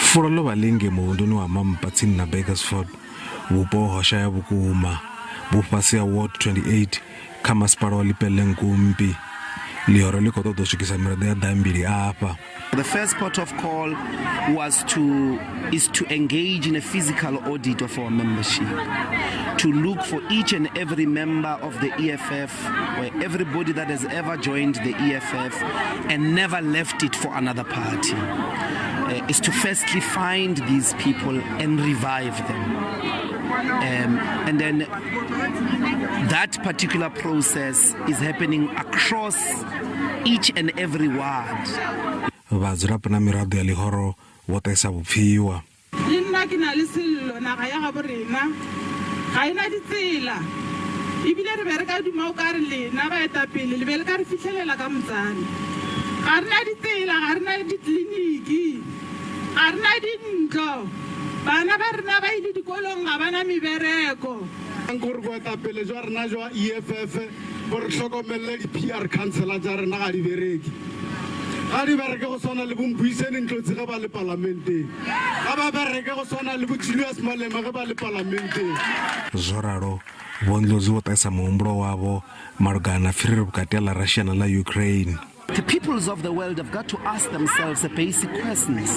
Fulo lo balinge mo vunduni wa Mampatsini na Bakersford vupo hoxa ya vukuma vupasi ya Ward 28 kha masipala wa Lepelle nkumpi lihoro li kota to swikisa mirado ya daho apa. The first port of call is to engage in a physical audit of our membership, to look for each and every member of the EFF or everybody that has ever joined the EFF and never left it for another party, is to firstly find these people and revive them. And then that particular process is happening across each and every ward. Vazirapa na mirado ya lihoro wota isa vupfiwa. Lina kina lisilo na kaya gaborena. Kaina ditsela. Ibile re bereka duma o kare lena ba eta pele le bele kare fitlhelela ka motsana. Ga rena ditsela, ga rena ditliniki. Ga rena dintlo. Bana ba rena ba ile dikolong ga bana mebereko. Nkore go eta pele jwa rena jwa EFF gore hlokomelle di PR councilor tsa rena ga di bereki. Ga di bereke go swana le bompuisene ntlotse ga ba le parlamenteng. Ga ba bereke go swana le bojulius malema ga ba le parlamenteng. Zoraro vondlozi wota isa muhumbulo wavo malugana firiri vukati ya la Russia na la Ukraine. The peoples of the world have got to ask themselves the basic questions.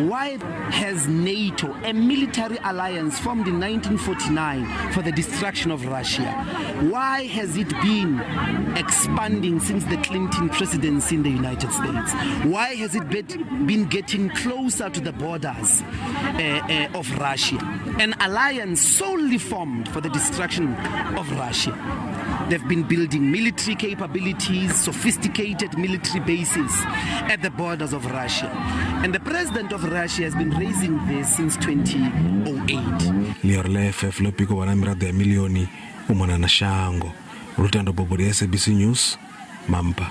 Why has NATO, a military alliance formed in 1949 for the destruction of Russia, why has it been expanding since the Clinton presidency in the United States? Why has it been getting closer to the borders of Russia? An alliance solely formed for the destruction of Russia. They've been building military capabilities, sophisticated military bases at the borders of Russia. And the president of Russia has been raising this since 2008. Lihoro la EFF lo piko wana mirado ya milioni umona na shango. Rutando bobori SABC News, Mampa.